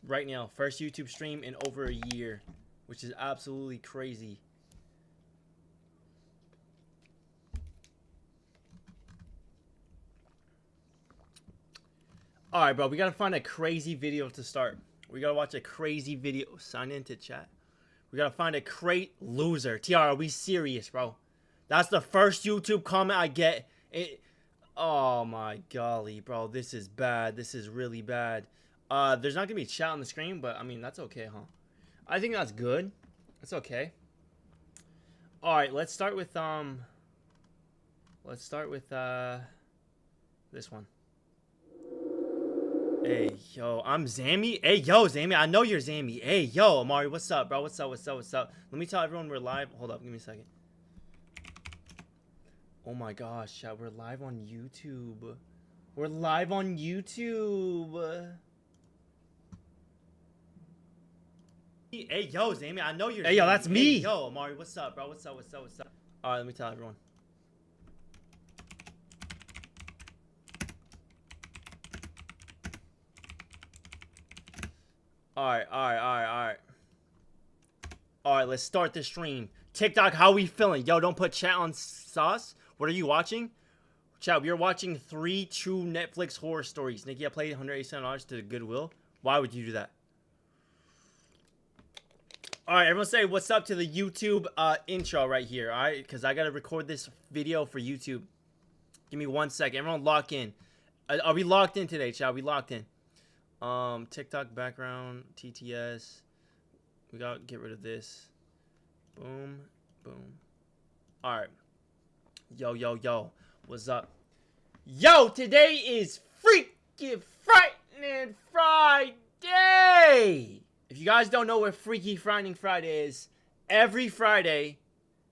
right now. First YouTube stream in over a year, which is absolutely crazy. All right, bro. We gotta find a crazy video to start. We gotta watch a crazy video. Sign into chat. We gotta find a crate loser. TR, are we serious, bro? That's the first YouTube comment I get. Oh my golly, bro. This is bad. This is really bad. There's not gonna be chat on the screen, but I mean that's okay, huh? I think that's good. That's okay. All right, let's start with this one. Hey, yo, I'm Zammy. Hey, yo, Zammy. I know you're Zammy. Hey, yo, Amari, what's up, bro? What's up? What's up? What's up? Let me tell everyone we're live. Hold up, give me a second. Oh my gosh, chat, we're live on YouTube. We're live on YouTube. Hey, yo, Zammy. I know you're. Hey, yo, that's me. Hey, yo, Amari, what's up, bro? What's up? What's up? What's up? All right, let me tell everyone. Alright, let's start the stream. TikTok, how we feeling? Yo, don't put chat on sauce. What are you watching? Chat, we are watching 3 true Netflix horror stories. Nikki, I played $187 to the Goodwill. Why would you do that? Alright, everyone say what's up to the YouTube intro right here, alright? Because I got to record this video for YouTube. Give me 1 second. Everyone lock in. Are we locked in today, chat? Are we locked in? TikTok background, TTS. We gotta get rid of this. Boom, boom. Alright. Yo. What's up? Yo, today is Freaky Frightening Friday! If you guys don't know what Freaky Frightening Friday is, every Friday,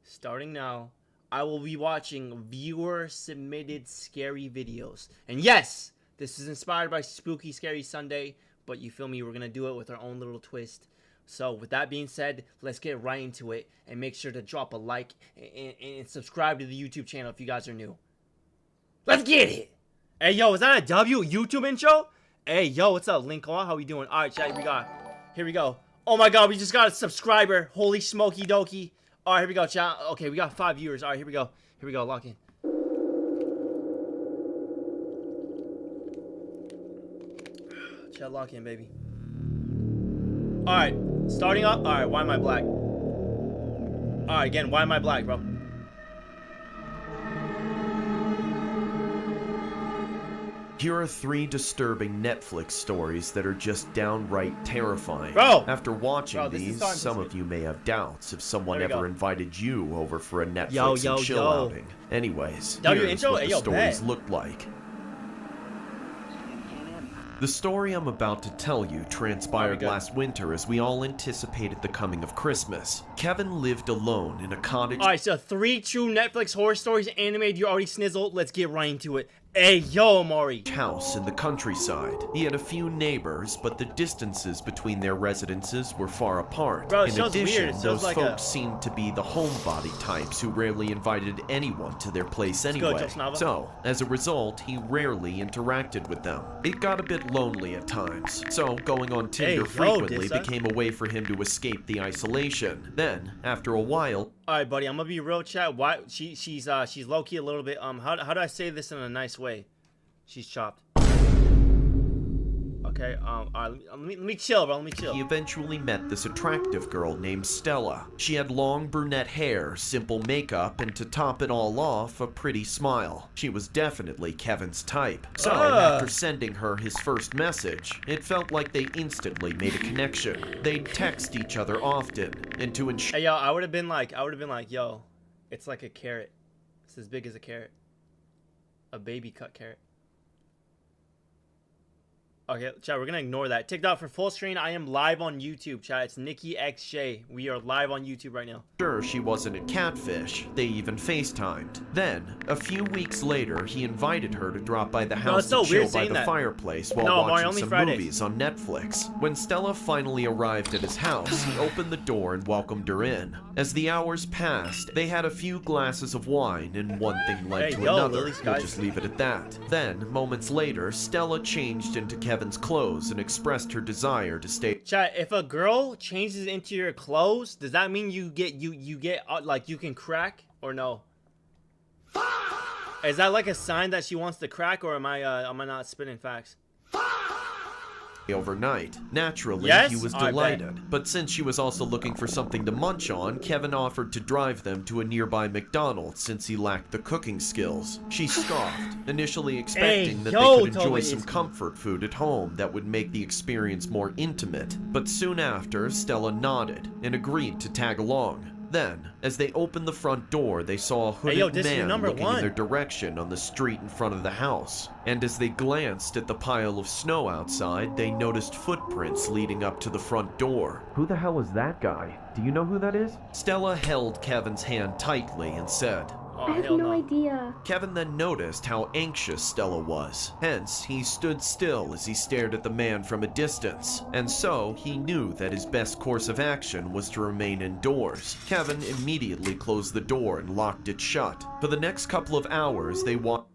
starting now, I will be watching viewer-submitted scary videos. And yes! This is inspired by Spooky Scary Sunday, but you feel me, we're going to do it with our own little twist. So with that being said, let's get right into it and make sure to drop a like and subscribe to the YouTube channel if you guys are new. Let's get it! Hey, yo, is that a W YouTube intro? Hey, yo, what's up, Lincoln? How we doing? All right, chat, here we go. Oh my God, we just got a subscriber. Holy smoky dokey. All right, here we go, chat. Okay, we got 5 viewers. All right, here we go. Lock in. Chat, lock in, baby. Alright, starting up. Alright, why am I black? Alright, again, why am I black, bro? Here are 3 disturbing Netflix stories that are just downright terrifying. Bro! After watching these, some of you may have doubts if someone ever invited you over for a Netflix and chill outing. Anyways, here's what the stories looked like. The story I'm about to tell you transpired last winter as we all anticipated the coming of Christmas. Kevin lived alone in a cottage. Alright, so 3 true Netflix horror stories animated. You already snizzled. Let's get right into it. Hey, yo, Maury. House in the countryside. He had a few neighbors, but the distances between their residences were far apart. Bro, in addition, those folks seemed to be the homebody types who rarely invited anyone to their place anyway. So, as a result, he rarely interacted with them. It got a bit lonely at times, so going on Tinder frequently became a way for him to escape the isolation. Then, after a while... Alright, buddy, I'm gonna be real, chat. Why she's low-key a little bit. How do I say this in a nice way? She's chopped. Okay, alright, let me chill, bro. Let me chill. He eventually met this attractive girl named Stella. She had long brunette hair, simple makeup, and to top it all off, a pretty smile. She was definitely Kevin's type. So, after sending her his first message, it felt like they instantly made a connection. They'd text each other often, and to ensure— Hey, yo, I would have been like, yo, it's like a carrot. It's as big as a carrot. A baby cut carrot. Okay, chat, we're gonna ignore that. TikTok for full screen. I am live on YouTube, chat. It's Nikki XJ. We are live on YouTube right now. Sure, she wasn't a catfish. They even FaceTimed. Then, a few weeks later, he invited her to drop by the house to chill by the fireplace while watching some movies on Netflix. When Stella finally arrived at his house, he opened the door and welcomed her in. As the hours passed, they had a few glasses of wine, and one thing led to another. We'll just leave it at that. Then, moments later, Stella changed into Kevin's Kevin's clothes and expressed her desire to stay. Chat, if a girl changes into your clothes, does that mean you get like you can crack or no? Is that like a sign that she wants to crack, or am I not spitting facts? Overnight. Naturally, yes? he was delighted, but since she was also looking for something to munch on, Kevin offered to drive them to a nearby McDonald's since he lacked the cooking skills. She scoffed, initially expecting that they could enjoy some comfort food at home that would make the experience more intimate. But soon after, Stella nodded and agreed to tag along. Then, as they opened the front door, they saw a hooded man looking in their direction on the street in front of the house. And as they glanced at the pile of snow outside, they noticed footprints leading up to the front door. Who the hell is that guy? Do you know who that is? Stella held Kevin's hand tightly and said, I have no idea. Kevin then noticed how anxious Stella was. Hence, he stood still as he stared at the man from a distance. And so, he knew that his best course of action was to remain indoors. Kevin immediately closed the door and locked it shut. For the next couple of hours, they watched...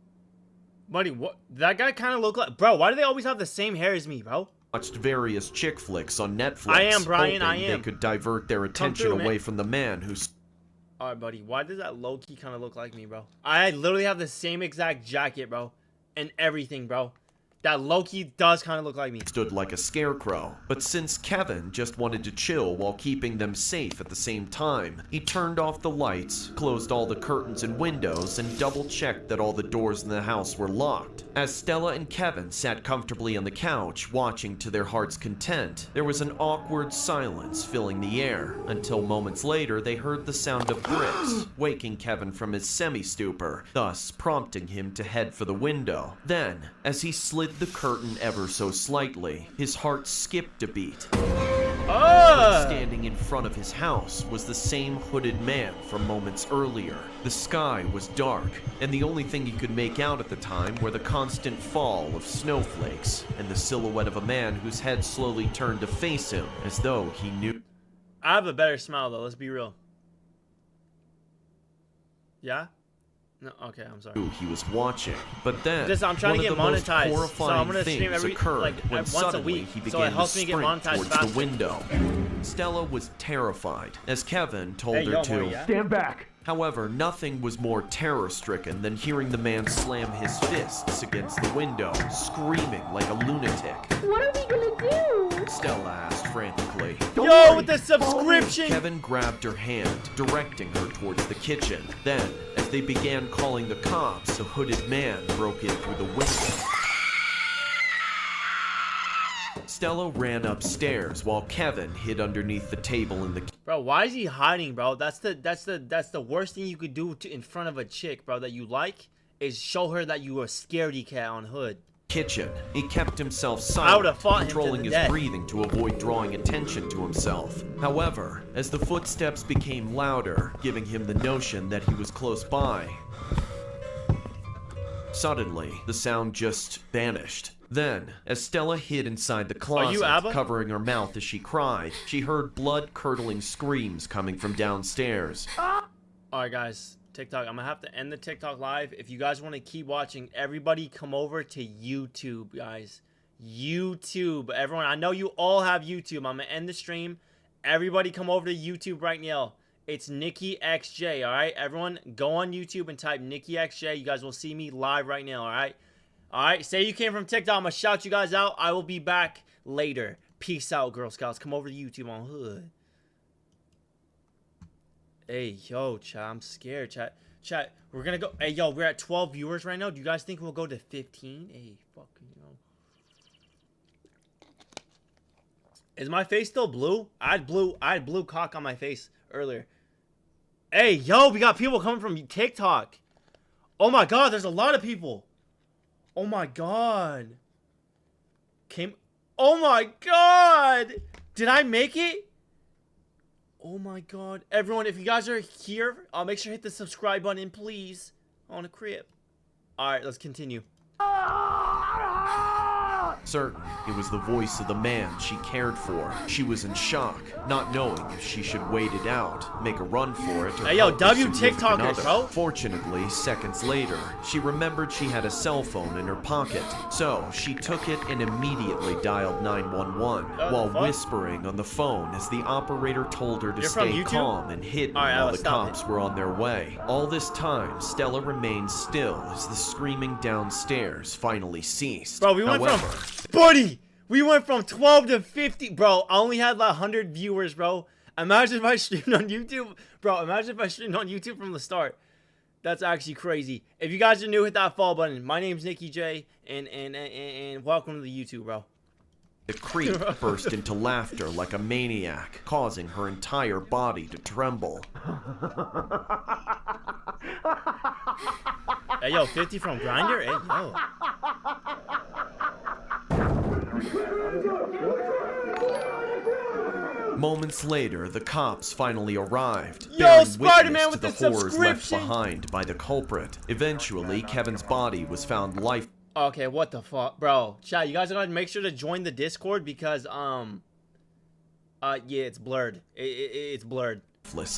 Buddy, what? That guy kind of looked like... Bro, why do they always have the same hair as me, bro? Watched various chick flicks on Netflix. I am, Brian, I am. They could divert their attention away from the man who's... Alright, buddy, why does that low-key kind of look like me, bro? I literally have the same exact jacket, bro. And everything, bro. That low-key does kind of look like me. Stood like a scarecrow. But since Kevin just wanted to chill while keeping them safe at the same time, he turned off the lights, closed all the curtains and windows, and double-checked that all the doors in the house were locked. As Stella and Kevin sat comfortably on the couch, watching to their heart's content, there was an awkward silence filling the air, until moments later they heard the sound of bricks, waking Kevin from his semi-stupor, thus prompting him to head for the window. Then, as he slid the curtain ever so slightly, his heart skipped a beat. Standing in front of his house was the same hooded man from moments earlier. The sky was dark, and the only thing he could make out at the time were the constant fall of snowflakes, and the silhouette of a man whose head slowly turned to face him, as though he knew. I have a better smile, though, let's be real. Yeah? No, okay, I'm sorry. He was watching, but then I'm trying to get monetized, so I'm gonna stream every once a week, he began so it helps to me get sprint monetized towards faster. the window. Stella was terrified, as Kevin told her to stand back. However, nothing was more terror-stricken than hearing the man slam his fists against the window, screaming like a lunatic. What are we gonna do? Stella asked frantically. Yo, with the subscription! Kevin grabbed her hand, directing her towards the kitchen. Then, as they began calling the cops, a hooded man broke in through the window. Stella ran upstairs while Kevin hid underneath the table in the Bro, why is he hiding, bro? That's the worst thing you could do in front of a chick, bro, that you like, is show her that you are a scaredy cat on hood. Kitchen. He kept himself silent, controlling his death. breathing to avoid drawing attention to himself. However, as the footsteps became louder, giving him the notion that he was close by, suddenly, the sound just vanished. Then, as Stella hid inside the closet, covering her mouth as she cried, she heard blood-curdling screams coming from downstairs. Alright guys, TikTok, I'm gonna have to end the TikTok live. If you guys want to keep watching, everybody come over to YouTube, guys. YouTube. Everyone, I know you all have YouTube. I'm gonna end the stream. Everybody come over to YouTube right now. It's Nikki XJ, alright? Everyone, go on YouTube and type Nikki XJ. You guys will see me live right now, alright? Alright, say you came from TikTok. I'm gonna shout you guys out. I will be back later. Peace out, Girl Scouts. Come over to YouTube on Hood. Hey, yo, chat. I'm scared, chat. Chat, we're gonna go. Hey, yo, we're at 12 viewers right now. Do you guys think we'll go to 15? Hey, fucking, yo. Is my face still blue? I had blue cock on my face earlier. Hey, yo, we got people coming from TikTok. Oh my god, there's a lot of people. Oh my god. Oh my god. Did I make it? Oh my god. Everyone, if you guys are here, make sure to hit the subscribe button, please. On a crib. Alright, let's continue. certain it was the voice of the man she cared for. She was in shock, not knowing if she should wait it out, make a run for it, or hey, yo, help her W significant TikTokers, other. bro. Fortunately, seconds later, she remembered she had a cell phone in her pocket, so she took it and immediately dialed 911 while whispering on the phone as the operator told her to stay calm and hidden while the cops were on their way. All this time, Stella remained still as the screaming downstairs finally ceased. Bro, we went we went from 12 to 50. Bro, I only had like 100 viewers, bro. Imagine if I streamed on YouTube. Bro, imagine if I streamed on YouTube from the start. That's actually crazy. If you guys are new, hit that follow button. My name's Nicky J, and welcome to the YouTube, bro. The creep burst into laughter like a maniac, causing her entire body to tremble. Hey, yo, 50 from Grindr? Hey, yo. Moments later, the cops finally arrived, yo, Spider-Man with the horrors left behind by the culprit. Eventually, Kevin's body was found lifeless. Okay, what the fuck, bro? Chat, you guys are gonna make sure to join the Discord because yeah, it's blurred. It's blurred.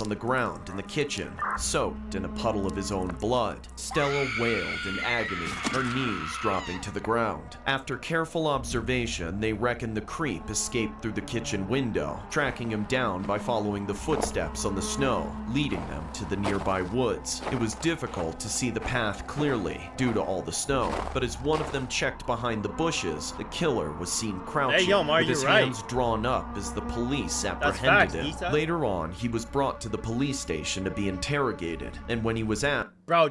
On the ground in the kitchen, soaked in a puddle of his own blood. Stella wailed in agony, her knees dropping to the ground. After careful observation, they reckon the creep escaped through the kitchen window, tracking him down by following the footsteps on the snow, leading them to the nearby woods. It was difficult to see the path clearly due to all the snow, but as one of them checked behind the bushes, the killer was seen crouching with his hands drawn up as the police apprehended him. Later on, he was brought to the police station to be interrogated, and when he was at bro,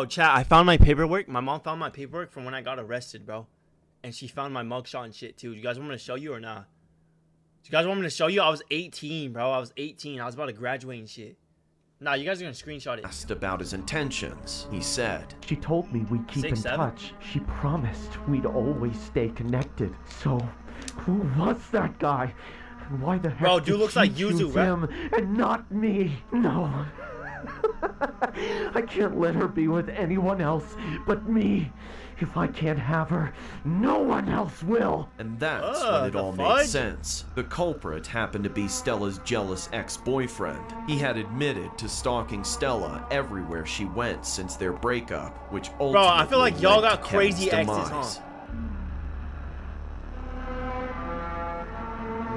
chat, I found my paperwork. My mom found my paperwork from when I got arrested, bro, and she found my mugshot and shit too. You guys want me to show you or not? You guys want me to show you? I was 18, bro. I was 18. I was about to graduate and shit. Nah, you guys are gonna screenshot it. Asked about his intentions, he said, "She told me we'd keep in touch. She promised we'd always stay connected. So, who was that guy? Why the heck bro, dude looks like Yuzu, him and not me? No. I can't let her be with anyone else but me. If I can't have her, no one else will." And that's when it all made sense. The culprit happened to be Stella's jealous ex-boyfriend. He had admitted to stalking Stella everywhere she went since their breakup, which ultimately bro, I feel like y'all got crazy exes, demise. huh?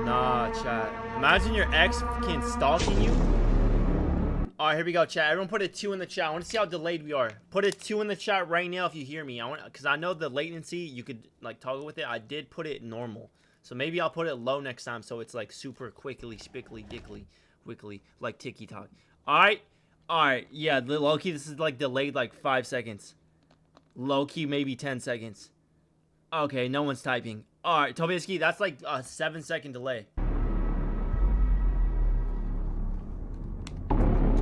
Nah, chat. Imagine your ex fucking stalking you. Alright, here we go, chat. Everyone put a 2 in the chat. I want to see how delayed we are. Put a 2 in the chat right now if you hear me. Because I know the latency, you could like toggle with it. I did put it normal. So maybe I'll put it low next time so it's like super quickly, spickly, dickly, wickly, like TikTok. Alright. Alright, yeah, low-key, this is like delayed like 5 seconds. Low-key, maybe 10 seconds. Okay, no one's typing. Alright, Tobiaski, that's like a 7-second delay.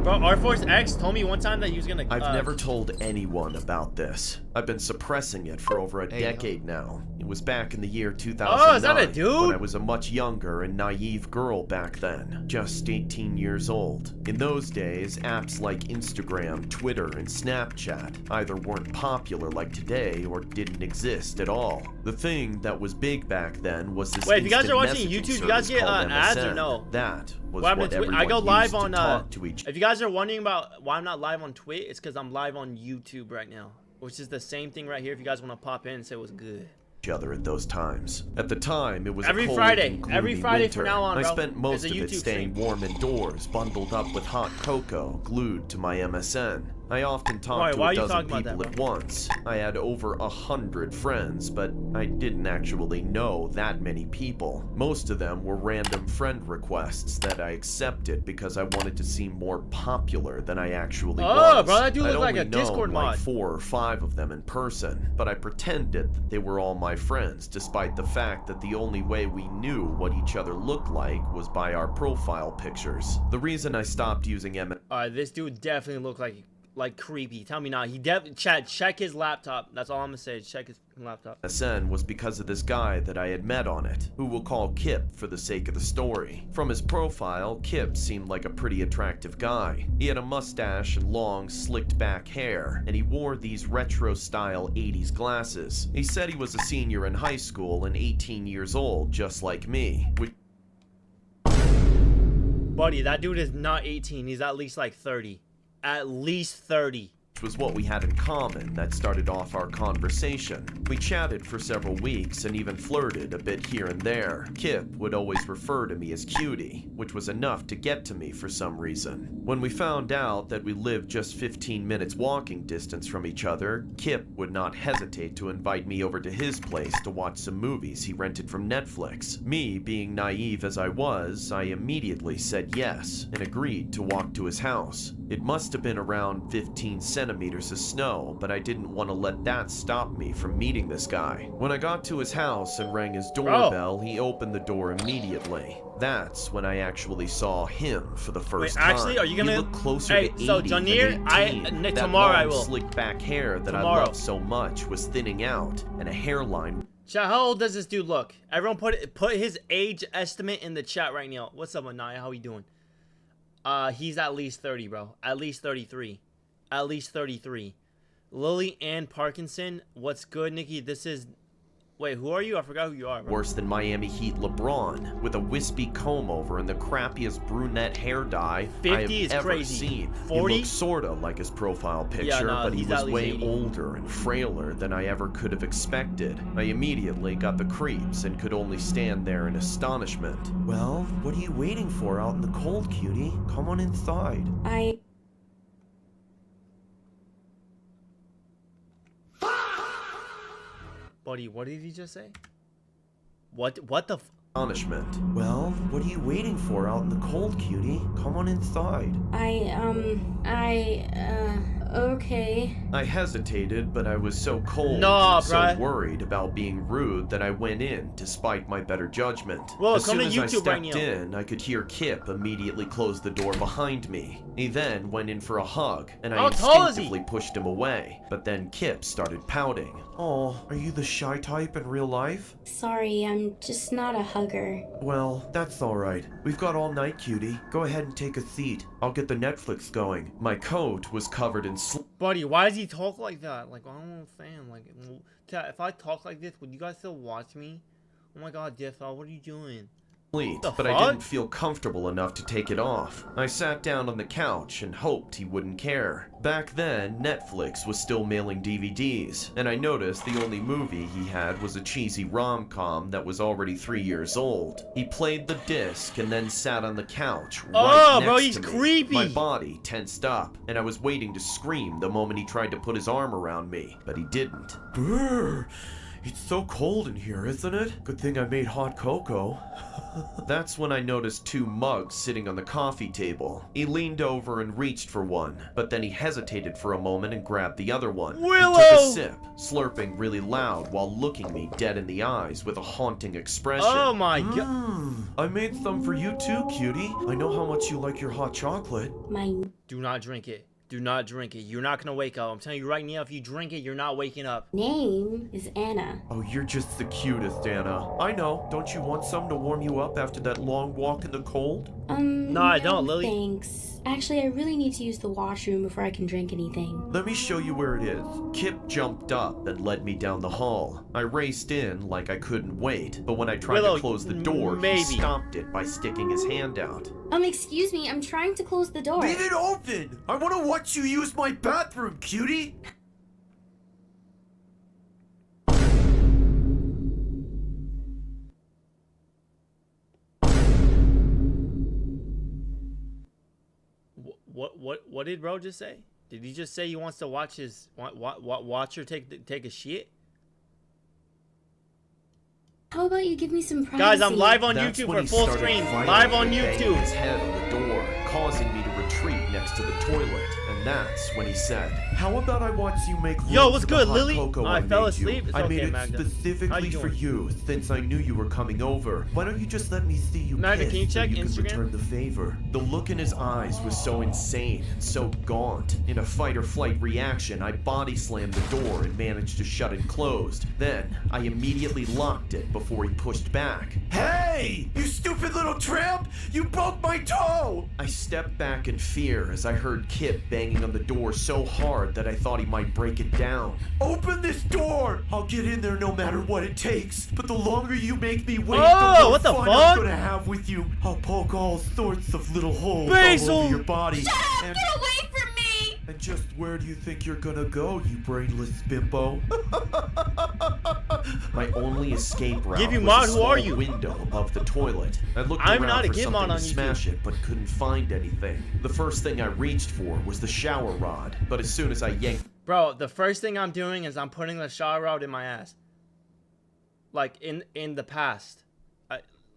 Bro, R-Force X told me one time that he was gonna... I've never told anyone about this. I've been suppressing it for over a decade now. It was back in the year 2009. Oh, is that a dude? When I was a much younger and naive girl back then. Just 18 years old. In those days, apps like Instagram, Twitter, and Snapchat either weren't popular like today or didn't exist at all. The thing that was big back then was this. Wait, if you guys are watching YouTube, you guys get ads or no? That was what everyone I go live used on to talk to each. If you guys are wondering about why I'm not live on Twitch, it's because I'm live on YouTube right now, which is the same thing right here. If you guys want to pop in and say it was good. Other at those times. At the time, it was every a cold Friday. and gloomy Every Friday winter. from now on, bro. I spent most of it YouTube staying warm indoors, bundled up with hot cocoa, glued to my MSN. I often talked to a dozen people at once. I had over 100 friends, but I didn't actually know that many people. Most of them were random friend requests that I accepted because I wanted to seem more popular than I actually was. Oh, bro, that dude looks like a Discord mod. Like 4 or 5 of them in person, but I pretended that they were all my friends, despite the fact that the only way we knew what each other looked like was by our profile pictures. The reason I stopped using Alright, this dude definitely looked like like creepy. Tell me now. Check his laptop. That's all I'm gonna say. Check his laptop. SN was because of this guy that I had met on it, who we'll call Kip for the sake of the story. From his profile, Kip seemed like a pretty attractive guy. He had a mustache and long, slicked back hair, and he wore these retro-style 80s glasses. He said he was a senior in high school and 18 years old, just like me. Buddy, that dude is not 18. He's at least like 30. At least 30. Which was what we had in common that started off our conversation. We chatted for several weeks and even flirted a bit here and there. Kip would always refer to me as Cutie, which was enough to get to me for some reason. When we found out that we lived just 15 minutes walking distance from each other, Kip would not hesitate to invite me over to his place to watch some movies he rented from Netflix. Me, being naive as I was, I immediately said yes and agreed to walk to his house. It must have been around 15 centimeters of snow, but I didn't want to let that stop me from meeting this guy. When I got to his house and rang his doorbell, he opened the door immediately. That's when I actually saw him for the first time. Actually, are you gonna he looked closer to 80 so Janir, than 18. tomorrow I long, will. Slicked back hair that I loved so much was thinning out, and a hairline. Chat, how old does this dude look? Everyone put his age estimate in the chat right now. What's up, Anaya? How he doing? He's at least 30, bro. At least 33. At least 33. Lily Ann Parkinson. What's good, Nikki? This is... Wait, who are you? I forgot who you are, bro. Worse than Miami Heat LeBron, with a wispy comb over and the crappiest brunette hair dye I have ever crazy. seen. 40? He looked sorta like his profile picture, but he was way older and frailer than I ever could have expected. I immediately got the creeps and could only stand there in astonishment. Well, what are you waiting for out in the cold, cutie? Come on inside. Buddy, what did he just say? What the f... Astonishment. Well, what are you waiting for out in the cold, cutie? Come on inside. Okay. I hesitated, but I was so cold and so worried about being rude that I went in, despite my better judgment. Well, as soon as I stepped right in, I could hear Kip immediately close the door behind me. He then went in for a hug, and I instinctively pushed him away. But then Kip started pouting. Oh, are you the shy type in real life? Sorry, I'm just not a hugger. Well, that's alright. We've got all night, cutie. Go ahead and take a seat. I'll get the Netflix going. My coat was covered in Buddy, why does he talk like that? Like, I don't understand. Like, if I talk like this, would you guys still watch me? Oh my god, Diffo, what are you doing? But I didn't feel comfortable enough to take it off. I sat down on the couch and hoped he wouldn't care. Back then, Netflix was still mailing DVDs, and I noticed the only movie he had was a cheesy rom-com that was already 3 years old. He played the disc and then sat on the couch right next to me. Creepy! My body tensed up, and I was waiting to scream the moment he tried to put his arm around me, but he didn't. Brrr! It's so cold in here, isn't it? Good thing I made hot cocoa. That's when I noticed 2 mugs sitting on the coffee table. He leaned over and reached for one, but then he hesitated for a moment and grabbed the other one. Willow! He took a sip, slurping really loud while looking me dead in the eyes with a haunting expression. Oh my god. I made some for you too, cutie. I know how much you like your hot chocolate. Do not drink it. Do not drink it. You're not gonna wake up. I'm telling you right now, if you drink it, you're not waking up. Name is Anna. Oh, you're just the cutest, Anna. I know. Don't you want some to warm you up after that long walk in the cold? No, I don't, Lily. Thanks. Actually, I really need to use the washroom before I can drink anything. Let me show you where it is. Kip jumped up and led me down the hall. I raced in like I couldn't wait, but when I tried to close the door, he stopped it by sticking his hand out. Excuse me, I'm trying to close the door. Leave it open! I want to watch you use my bathroom, cutie! What did bro just say? Did he just say he wants to watch his watch her take a shit? How about you give me some privacy? Guys, I'm live on YouTube for full screen. Live on YouTube. His head on the door, causing me to retreat next to the toilet, and that's when he said, "How about I watch you make Yo, what's for the good, hot Lily? cocoa I fell asleep. It's I okay, made it Magda. specifically for you, since I knew you were coming over. Why don't you just let me see you Magda, kiss can you check so you Instagram? can return the favor?" The look in his eyes was so insane and so gaunt. In a fight-or-flight reaction, I body slammed the door and managed to shut it closed. Then, I immediately locked it before he pushed back. "Hey! You stupid little tramp! You broke my toe!" I stepped back in fear as I heard Kip banging on the door so hard that I thought he might break it down. "Open this door! I'll get in there no matter what it takes. But the longer you make me wait, the more what the fun fuck? I'm gonna have with you. I'll poke all sorts of little holes all over your body." Shut up! And, Get away from me! and just where do you think you're gonna go, you brainless bimbo? My only escape route Give you was mod, a who small are you? window above the toilet. I looked I'm around not a for Git something mod to on smash it, but couldn't find anything. The first thing I reached for was the shower rod, but as soon as I yanked, Bro, the first thing I'm doing is I'm putting the shower rod in my ass. Like in the past.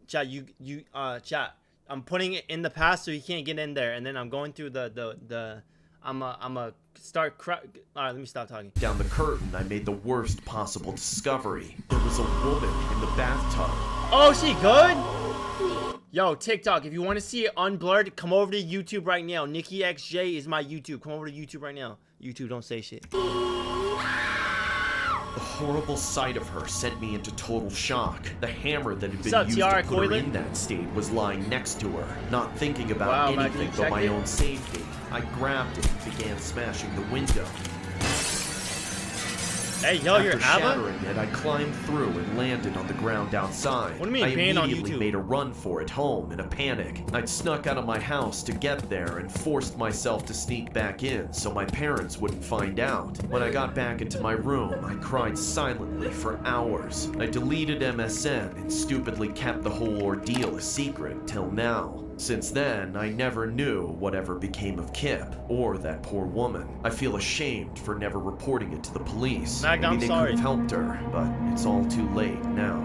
Chat, chat. I'm putting it in the past so he can't get in there, and then I'm going through I'm a start Alright, let me stop talking. down the curtain, I made the worst possible discovery. There was a woman in the bathtub. Oh, she good? Yo, TikTok, if you want to see it unblurred, come over to YouTube right now. Nikki XJ is my YouTube. Come over to YouTube right now. YouTube, don't say shit. The horrible sight of her sent me into total shock. The hammer that had been What's up, used Tiara to put her Coiler? in that state was lying next to her. Not thinking about Wow, Matt, anything can you but check my it? own safety, I grabbed it and began smashing the window. Hey, yo, you're After ABBA? shattering it, I climbed through and landed on the ground outside. What do you mean, I banned on immediately YouTube? made a run for it home in a panic. I'd snuck out of my house to get there and forced myself to sneak back in so my parents wouldn't find out. When I got back into my room, I cried silently for hours. I deleted MSN and stupidly kept the whole ordeal a secret till now. Since then, I never knew whatever became of Kip or that poor woman. I feel ashamed for never reporting it to the police. Magda, Maybe I'm they sorry. could have helped her, but it's all too late now.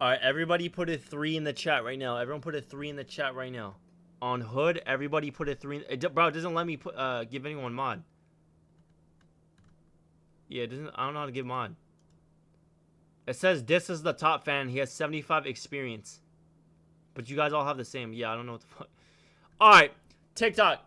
Alright, everybody put a 3 in the chat right now. Everyone put a 3 in the chat right now. On Hood, everybody put a 3. Bro, it doesn't let me put give anyone mod. Yeah, it doesn't. I don't know how to give mod. It says this is the top fan. He has 75 experience. But you guys all have the same. Yeah, I don't know what the fuck. Alright, TikTok.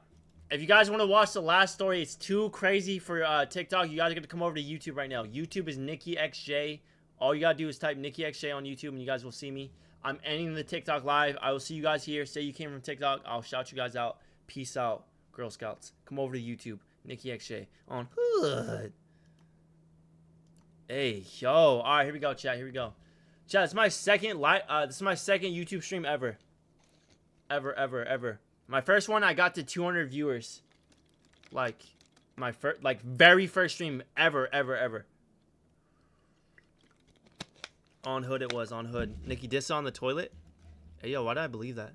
If you guys want to watch the last story, it's too crazy for TikTok. You guys are going to come over to YouTube right now. YouTube is Nikki XJ. All you got to do is type Nikki XJ on YouTube and you guys will see me. I'm ending the TikTok live. I will see you guys here. Say you came from TikTok. I'll shout you guys out. Peace out, Girl Scouts. Come over to YouTube. Nikki XJ on Hood. Hey, yo. All right, here we go, chat. Here we go. Chat, this is my second this is my second YouTube stream ever. Ever. My first one, I got to 200 viewers. Like, my very first stream ever. On Hood it was, on Hood. Nikki Dissa on the toilet? Hey, yo, why did I believe that?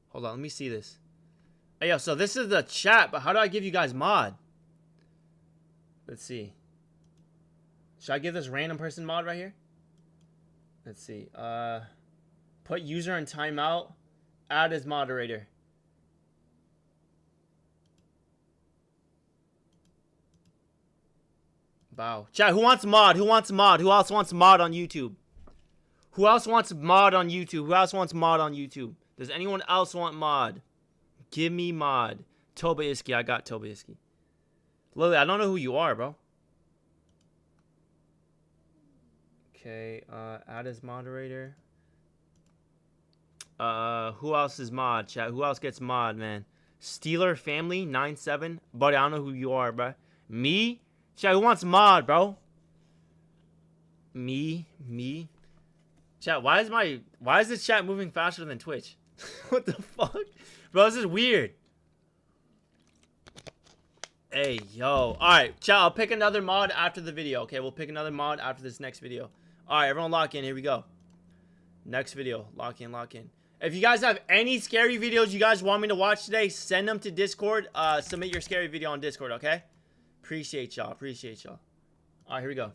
Hold on, let me see this. Hey, yo, so this is the chat, but how do I give you guys mod? Let's see. Should I give this random person mod right here? Let's see. Put user in timeout. Add as moderator. Wow. Chat, who wants mod? Who wants mod? Who else wants mod on YouTube? Who else wants mod on YouTube? Who else wants mod on YouTube? Does anyone else want mod? Give me mod. Toba Iski. I got Toba Iski. Lily, I don't know who you are, bro. Okay, add as moderator. Who else is mod, chat? Who else gets mod, man? Steeler Family 97. Buddy, I don't know who you are, bro. Me? Chat, who wants mod, bro? Me. Chat, why is this chat moving faster than Twitch? What the fuck? Bro, this is weird. Hey, yo. Alright, chat, I'll pick another mod after the video. Okay, we'll pick another mod after this next video. Alright, everyone lock in. Here we go. Next video. Lock in. If you guys have any scary videos you guys want me to watch today, send them to Discord. Submit your scary video on Discord, okay? Appreciate y'all. Alright, here we go.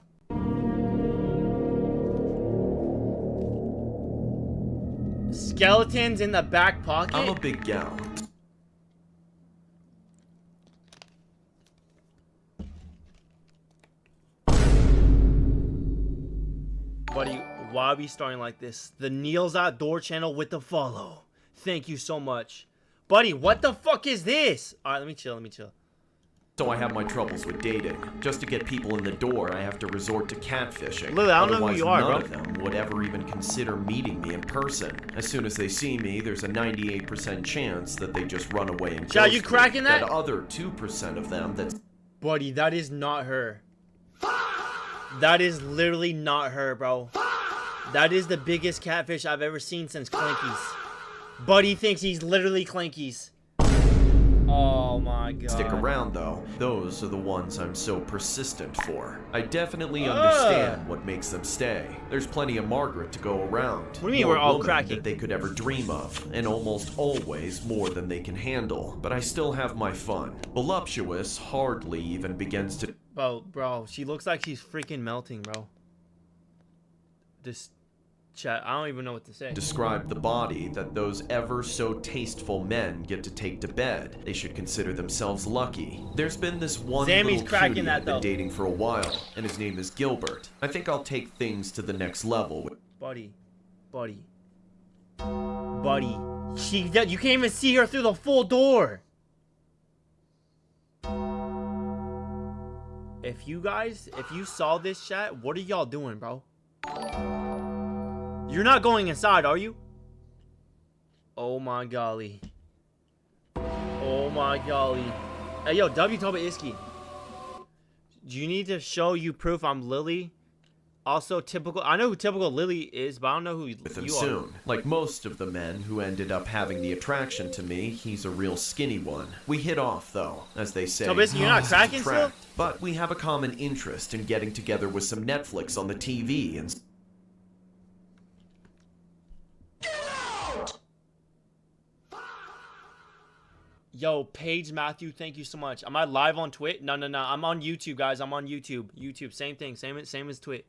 Skeletons in the back pocket? I'm a big gal. Buddy, why are we starting like this? The Neil's Outdoor channel with the follow. Thank you so much. Buddy, what the fuck is this? Alright, let me chill. So I have my troubles with dating. Just to get people in the door, I have to resort to catfishing. Lily, I don't know who you are, none bro. of them would ever even consider meeting me in person. As soon as they see me, there's a 98% chance that they just run away and Chad, you cracking that? That other 2% of them that's... Buddy, that is not her. That is literally not her, bro. That is the biggest catfish I've ever seen since Clanky's. Buddy thinks he's literally Clanky's. Oh my god. Stick around though. Those are the ones I'm so persistent for. I definitely understand what makes them stay. There's plenty of Margaret to go around. What do you mean we're all cracking? That they could ever dream of, and almost always more than they can handle. But I still have my fun. Voluptuous hardly even begins to... Bro, she looks like she's freaking melting, bro. This chat, I don't even know what to say. Describe the body that those ever so tasteful men get to take to bed. They should consider themselves lucky. There's been this one little cutie I've been dating for a while, and his name is Gilbert. I think I'll take things to the next level. Buddy. You can't even see her through the full door. If you saw this chat, what are y'all doing, bro? You're not going inside, are you? Oh my golly. Oh my golly. Hey, yo, W Toba Iski. Do you need to show you proof I'm Lily? Also, typical. I know who typical Lily is, but I don't know who with him you soon. are. Like most of the men who ended up having the attraction to me, he's a real skinny one. We hit off, though, as they say. Toba Iski, you're not cracking still? But we have a common interest in getting together with some Netflix on the TV and... Yo, Paige Matthew, thank you so much. Am I live on Twitch? No. I'm on YouTube, guys. I'm on YouTube. YouTube, same thing. Same as Twitch.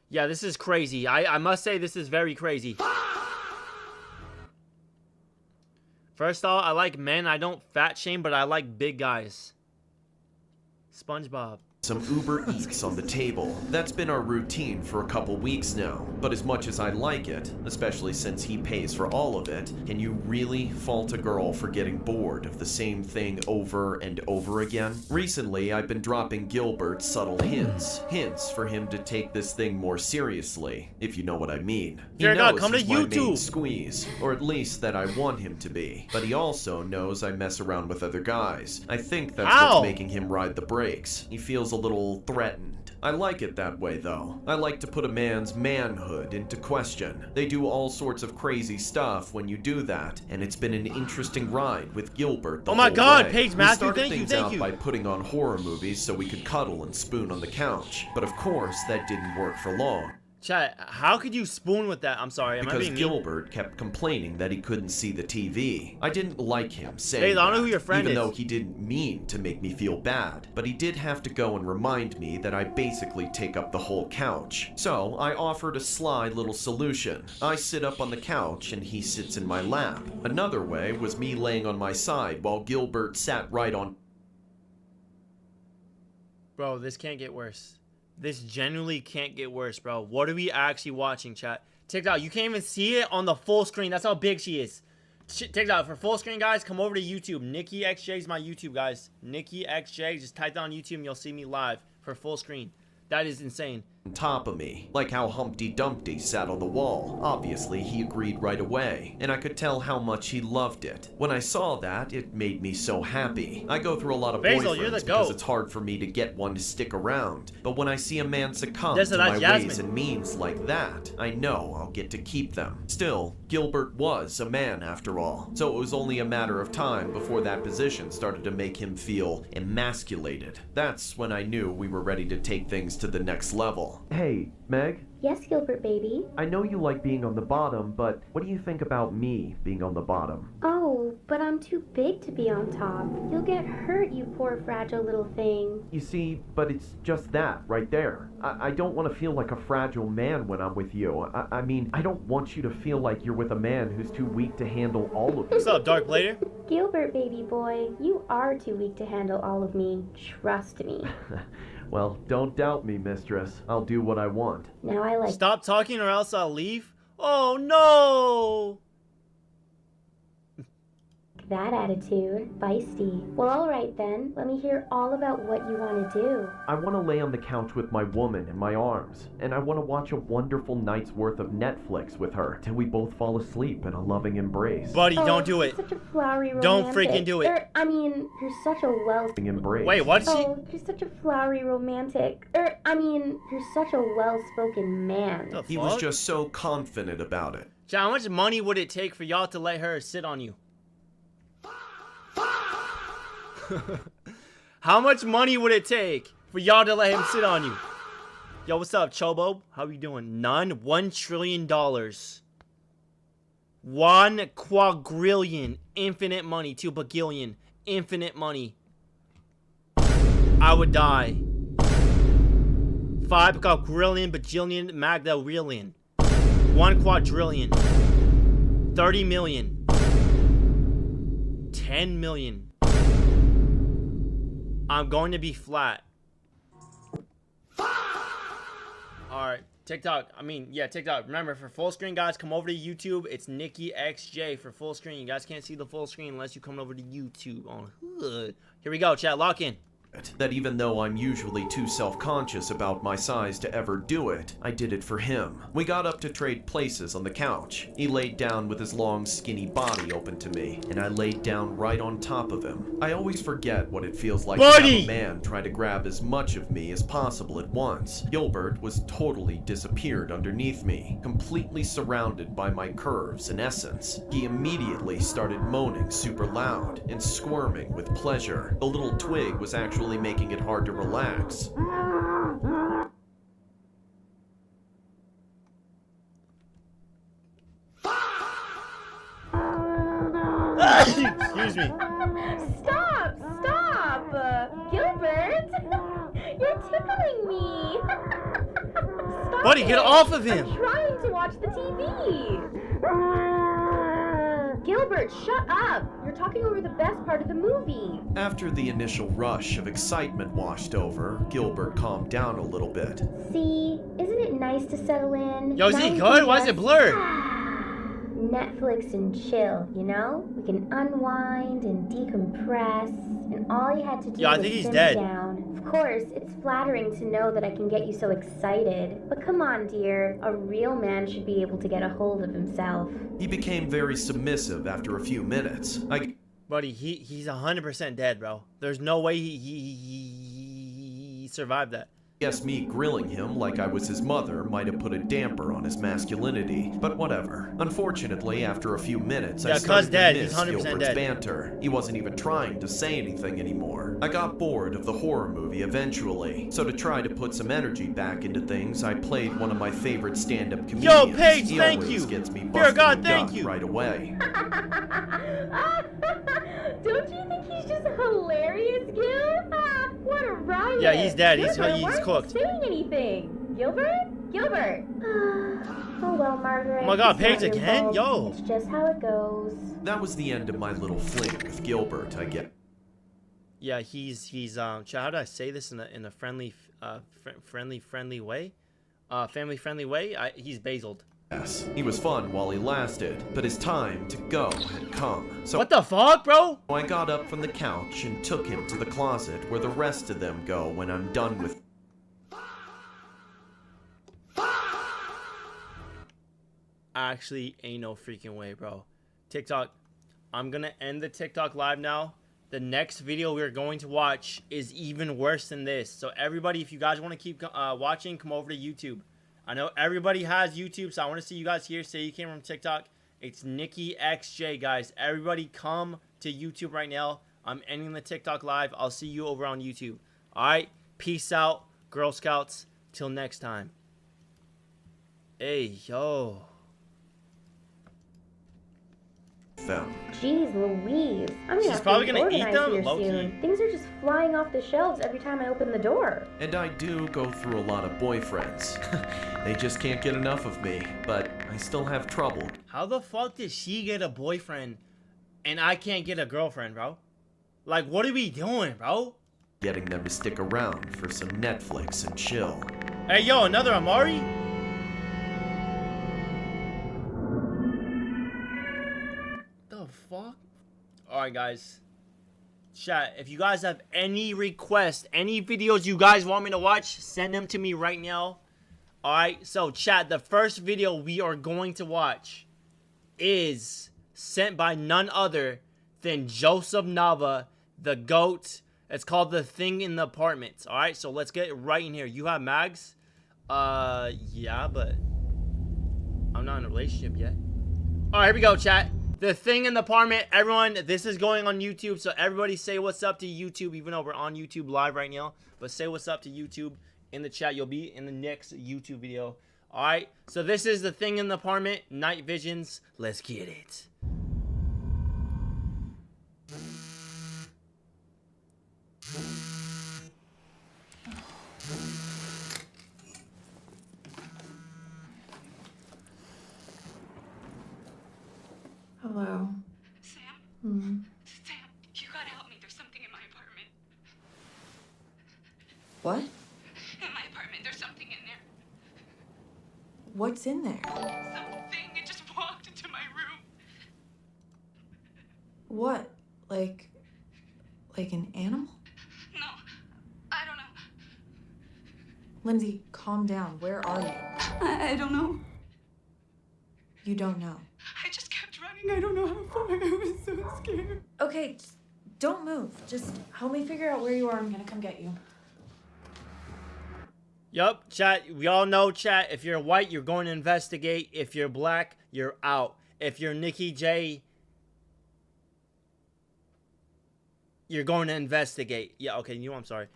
Yeah, this is crazy. I must say this is very crazy. First off, I like men. I don't fat shame, but I like big guys. SpongeBob. Some Uber Eats on the table. That's been our routine for a couple weeks now. But as much as I like it, especially since he pays for all of it, can you really fault a girl for getting bored of the same thing over and over again? Recently, I've been dropping Gilbert subtle hints. Hints for him to take this thing more seriously, if you know what I mean. He knows come to he's my main YouTube. squeeze, or at least that I want him to be. But he also knows I mess around with other guys. I think that's what's making him ride the brakes. He feels a little threatened. I like it that way, though. I like to put a man's manhood into question. They do all sorts of crazy stuff when you do that, and it's been an interesting ride with Gilbert the whole way. Oh my god, Paige Matthew, thank you. By putting on horror movies so we could cuddle and spoon on the couch. But of course, that didn't work for long. Chat, how could you spoon with that? I'm sorry, am I being mean? Because Gilbert kept complaining that he couldn't see the TV. I didn't like him saying Hey, I don't know who your friend even is. though he didn't mean to make me feel bad. But he did have to go and remind me that I basically take up the whole couch. So I offered a sly little solution. I sit up on the couch and he sits in my lap. Another way was me laying on my side while Gilbert sat right on... Bro, this can't get worse. This genuinely can't get worse, bro. What are we actually watching, chat? TikTok, you can't even see it on the full screen. That's how big she is. TikTok, for full screen, guys, come over to YouTube. Nikki XJ is my YouTube, guys. Nikki XJ, just type that on YouTube and you'll see me live for full screen. That is insane. On top of me, like how Humpty Dumpty sat on the wall. Obviously, he agreed right away, and I could tell how much he loved it. When I saw that, it made me so happy. I go through a lot of boyfriends because it's hard for me to get one to stick around. But when I see a man succumb to my ways and means like that, I know I'll get to keep them. Still, Gilbert was a man after all, so it was only a matter of time before that position started to make him feel emasculated. That's when I knew we were ready to take things to the next level. Hey, Meg? Yes, Gilbert baby. I know you like being on the bottom, but what do you think about me being on the bottom? Oh, but I'm too big to be on top. You'll get hurt, you poor fragile little thing. You see, but it's just that, right there. I don't want to feel like a fragile man when I'm with you. I mean, I don't want you to feel like you're with a man who's too weak to handle all of you. What's up, Dark Blader? Gilbert baby boy, you are too weak to handle all of me. Trust me. Well, don't doubt me, mistress. I'll do what I want. Now I like Stop talking or else I'll leave. Oh no! that attitude. Feisty. Well, alright then. Let me hear all about what you want to do. I want to lay on the couch with my woman in my arms, and I want to watch a wonderful night's worth of Netflix with her till we both fall asleep in a loving embrace. Buddy, don't do it. Such a flowery romantic. Don't freaking do it. I mean, you're such a Embrace. Wait, what? Oh, you're such a flowery romantic. You're such a well-spoken man. The He was fuck? just so confident about it. John, how much money would it take for y'all to let her sit on you? How much money would it take for y'all to let him sit on you? Yo, what's up, Chobo? How you doing? None. $1 trillion. 1 quadrillion. Infinite money. 2 bagillion. Infinite money. I would die. 5 quadrillion, bajillion, magdallion. 1 quadrillion. 30 million. 10 million. I'm going to be flat. Alright, TikTok. TikTok. Remember, for full screen, guys, come over to YouTube. It's Nikki XJ for full screen. You guys can't see the full screen unless you come over to YouTube on Hood. Here we go, chat. Lock in. That even though I'm usually too self-conscious about my size to ever do it, I did it for him. We got up to trade places on the couch. He laid down with his long, skinny body open to me, and I laid down right on top of him. I always forget what it feels like to have a man try to grab as much of me as possible at once. Gilbert was totally disappeared underneath me, completely surrounded by my curves and essence. He immediately started moaning super loud and squirming with pleasure. The little twig was actually making it hard to relax. Excuse me. Stop! Gilbert! You're tickling me! Stop Buddy, get off of him! I'm trying to watch the TV! Gilbert, shut up! You're talking over the best part of the movie. After the initial rush of excitement washed over, Gilbert calmed down a little bit. See? Isn't it nice to settle in? Yo, is he good? Why is it blurred? Netflix and chill, you know? We can unwind and decompress, and all you had to do Yo, I was think he's simmer dead. down. Of course, it's flattering to know that I can get you so excited, but come on, dear. A real man should be able to get a hold of himself. He became very submissive after a few minutes. Buddy, he's 100% dead, bro. There's no way he survived that. Guess me grilling him like I was his mother might have put a damper on his masculinity, but whatever. Unfortunately, after a few minutes, I started to miss Gilbert's banter. He wasn't even trying to say anything anymore. I got bored of the horror movie eventually, so to try to put some energy back into things, I played one of my favorite stand-up comedians. Yo, Paige, he thank always you. Gets me Dear God, busted thank gut you. right away. Don't you think he's just hilarious, Gil? What a riot! Yeah, he's dead. He's Gilbert, why cooked. aren't you saying anything? Gilbert? Oh well, Margaret. Oh my God, it's not Paige your again? fault. Yo. It's just how it goes. That was the end of my little fling with Gilbert, I guess. Yeah, he's how do I say this in a friendly friendly way? Family friendly way? He's basiled. Yes, he was fun while he lasted, but his time to go had come. So What the fuck, bro? I got up from the couch and took him to the closet where the rest of them go when I'm done with. Actually, ain't no freaking way, bro. TikTok, I'm gonna end the TikTok live now. The next video we're going to watch is even worse than this. So everybody, if you guys want to keep watching, come over to YouTube. I know everybody has YouTube, so I want to see you guys here. Say you came from TikTok. It's Nikki XJ, guys. Everybody come to YouTube right now. I'm ending the TikTok live. I'll see you over on YouTube. All right, peace out, Girl Scouts. Till next time. Hey, yo. Them. Jeez Louise. I'm She's gonna probably have to gonna eat organize them? here Low-key. soon. Things are just flying off the shelves every time I open the door. And I do go through a lot of boyfriends. They just can't get enough of me, but I still have trouble. How the fuck did she get a boyfriend and I can't get a girlfriend, bro? Like, what are we doing, bro? Getting them to stick around for some Netflix and chill. Hey, yo, another Amari? The fuck? Alright, guys. Chat, if you guys have any requests, any videos you guys want me to watch, send them to me right now. Alright, so chat, the first video we are going to watch is sent by none other than Joseph Nava, the GOAT. It's called The Thing in the Apartment. Alright, so let's get right in here. You have mags? Yeah, but I'm not in a relationship yet. Alright, here we go, chat. The Thing in the Apartment. Everyone, this is going on YouTube, so everybody say what's up to YouTube, even though we're on YouTube live right now. But say what's up to YouTube in the chat. You'll be in the next YouTube video. Alright, so this is The Thing in the Apartment, Night Visions. Let's get it. Hello. Sam? Sam, you gotta help me. There's something in my apartment. What? In my apartment, there's something in there. What's in there? Something. It just walked into my room. What? Like an animal? No, I don't know. Lindsay, calm down. Where are you? I don't know. You don't know. I just kept running. I don't know how far. I was so scared. Okay, just don't move. Just help me figure out where you are. I'm gonna come get you. Yup, chat, we all know, chat, if you're white, you're going to investigate. If you're black, you're out. If you're Nikki J, you're going to investigate. Yeah, okay, you know, I'm sorry.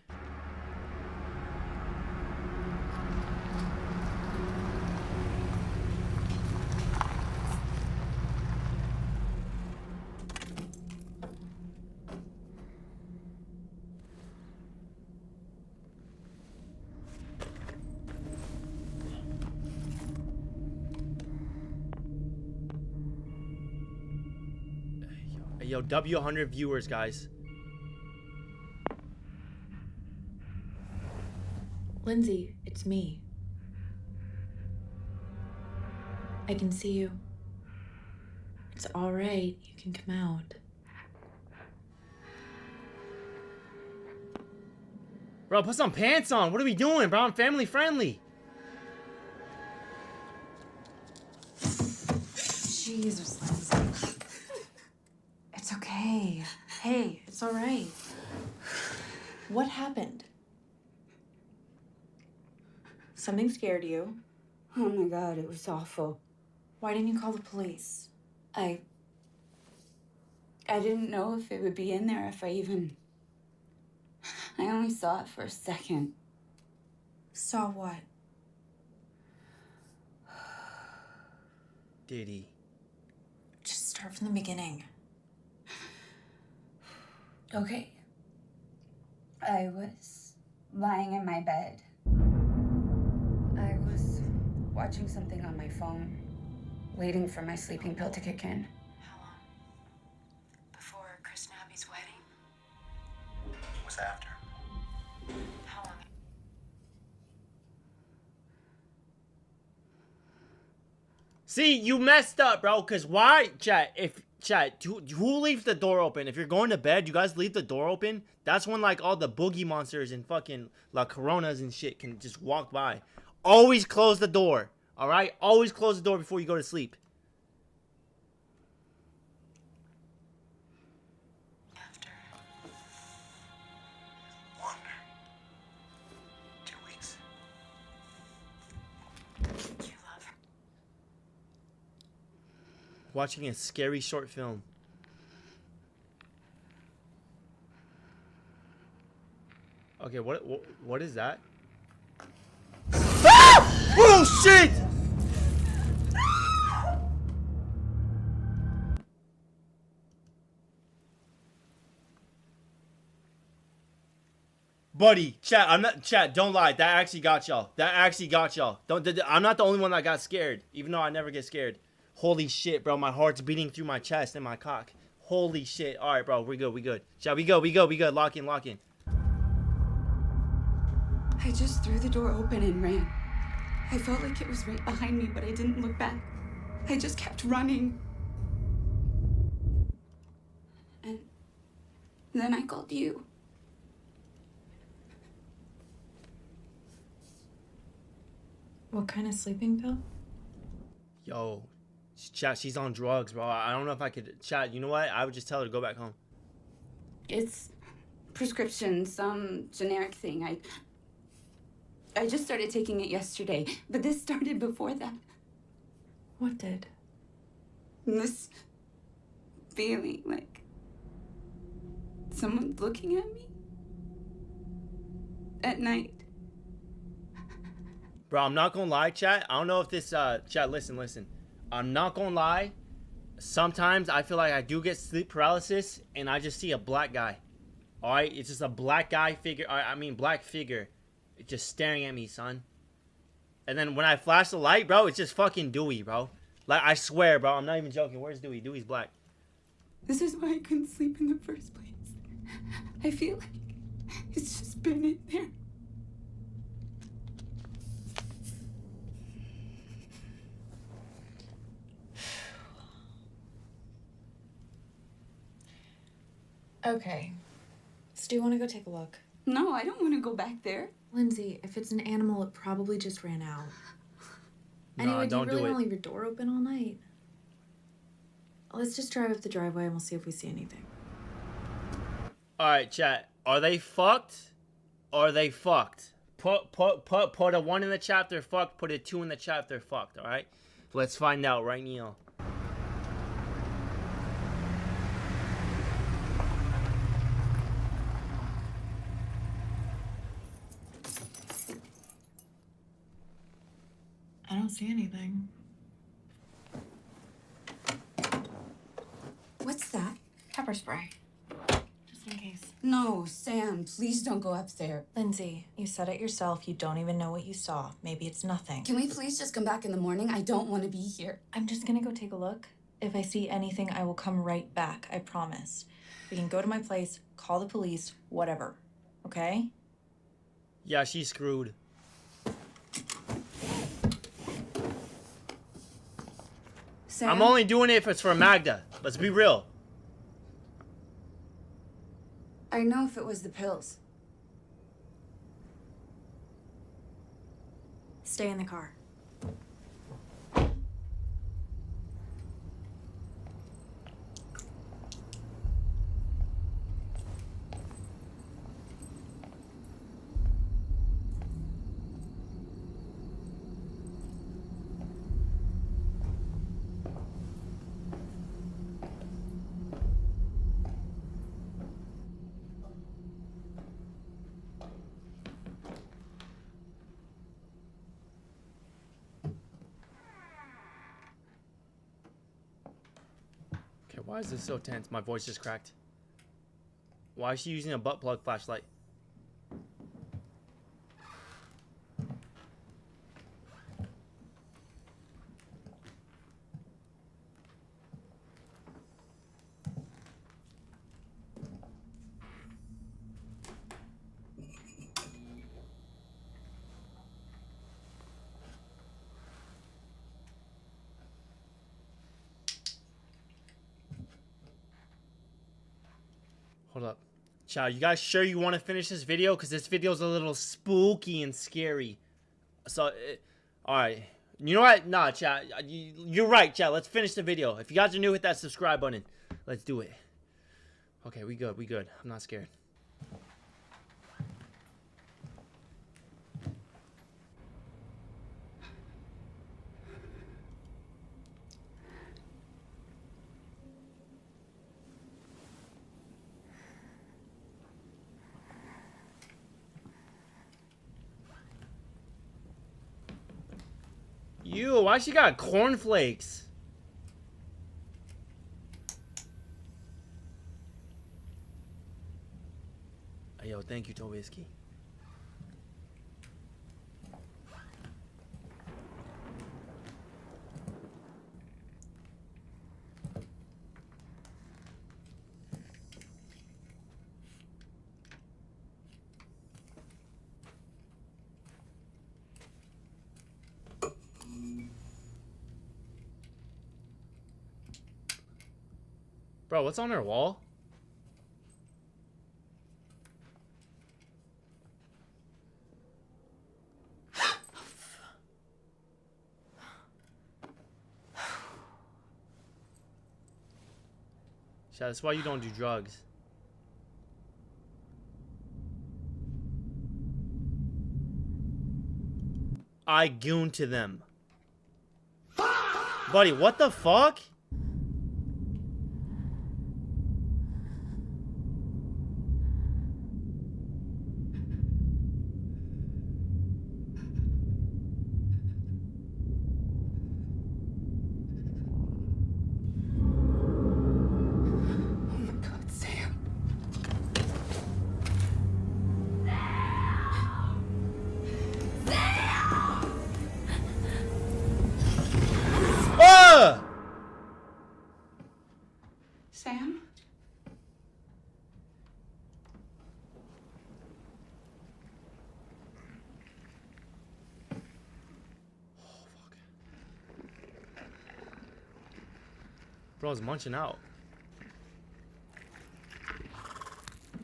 Yo, W100 viewers, guys. Lindsay, it's me. I can see you. It's all right. You can come out. Bro, put some pants on. What are we doing, bro? I'm family friendly. Jesus, Lindsay. It's okay. Hey, it's all right. What happened? Something scared you. Oh my God, it was awful. Why didn't you call the police? I didn't know if it would be in there, if I only saw it for a second. Saw what? Did he? Just start from the beginning. Okay. I was lying in my bed. I was watching something on my phone, waiting for my sleeping pill to kick in. How long? Before Chris and Abby's wedding? Was after. How long? See, you messed up, bro. Cause why, chat? Who leaves the door open? If you're going to bed, you guys leave the door open. That's when like all the boogie monsters and fucking La Coronas and shit can just walk by. Always close the door. All right, always close the door before you go to sleep. After. 1, 2 weeks. You love her. Watching a scary short film. Okay, what is that? Ah! Oh shit! Buddy, chat, I'm not, chat, don't lie. That actually got y'all. That actually got y'all. I'm not the only one that got scared, even though I never get scared. Holy shit, bro. My heart's beating through my chest and my cock. Holy shit. All right, bro. We good. Chat, we good. Lock in. I just threw the door open and ran. I felt like it was right behind me, but I didn't look back. I just kept running. And then I called you. What kind of sleeping pill? Yo, chat, she's on drugs, bro. I don't know if I could, chat, you know what? I would just tell her to go back home. It's prescription, some generic thing. I just started taking it yesterday, but this started before that. What did? This feeling like someone's looking at me at night. Bro, I'm not gonna lie, chat. I don't know if this, chat, listen. I'm not gonna lie. Sometimes I feel like I do get sleep paralysis and I just see a black guy. Alright? It's just a black guy figure. Black figure. Just staring at me, son. And then when I flash the light, bro, it's just fucking Dewey, bro. Like, I swear, bro. I'm not even joking. Where's Dewey? Dewey's black. This is why I couldn't sleep in the first place. I feel like it's just been in there. Okay. So do you want to go take a look? No, I don't want to go back there. Lindsay, if it's an animal, it probably just ran out. No, Anyway, do you don't really do it. want to leave your door open all night? Let's just drive up the driveway and we'll see if we see anything. Alright, chat. Are they fucked? Or are they fucked? Put a 1 in the chat, they're fucked. Put a 2 in the chat, they're fucked, alright? Let's find out right now. I don't see anything. What's that? Pepper spray. Just in case. No, Sam, please don't go up there. Lindsay, you said it yourself. You don't even know what you saw. Maybe it's nothing. Can we please just come back in the morning? I don't want to be here. I'm just gonna go take a look. If I see anything, I will come right back. I promise. We can go to my place, call the police, whatever. Okay? Yeah, she's screwed. Sam? I'm only doing it if it's for Magda. Let's be real. I know if it was the pills. Stay in the car. Okay, why is this so tense? My voice just cracked. Why is she using a butt plug flashlight? Hold up. Chat, you guys sure you want to finish this video? Because this video is a little spooky and scary. So, alright. You know what? Nah, chat. You're right, chat. Let's finish the video. If you guys are new, hit that subscribe button. Let's do it. Okay, we good. We good. I'm not scared. Ew, why she got cornflakes? Yo, thank you, Tobisky. Bro, what's on her wall? That's why you don't do drugs. I goon to them. Buddy, what the fuck? Sam? Bro's munching out.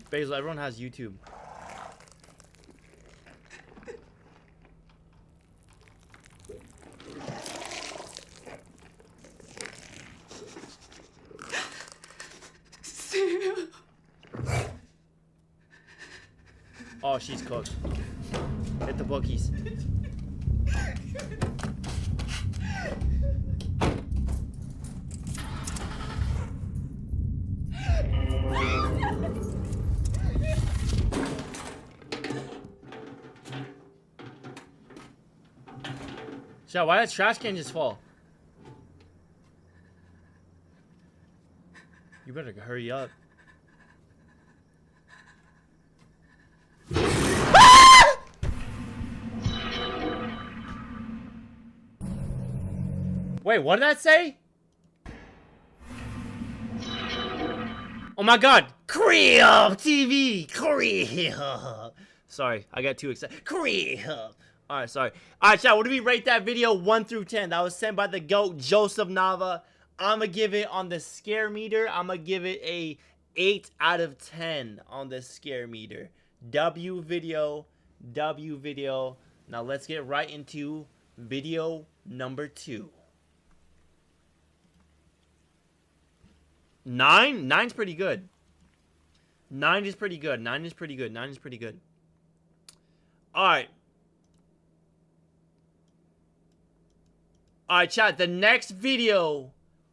Basil, everyone has YouTube. Oh, she's cooked. Hit the bookies. Chat, why did trash can just fall? You better hurry up. Wait, what did that say? Oh my god! Creel TV! Creel! Sorry, I got too excited. Creel! Alright, sorry. Alright, chat, what do we rate that video 1 through 10? That was sent by the GOAT, Joseph Nava. I'm gonna give it on the scare meter. I'm gonna give it a 8 out of 10 on the scare meter. W video. W video. Now let's get right into video number 2. 9? 9's pretty good. 9 is pretty good. 9 is pretty good. 9 is pretty good. Alright. Alright, chat. The next video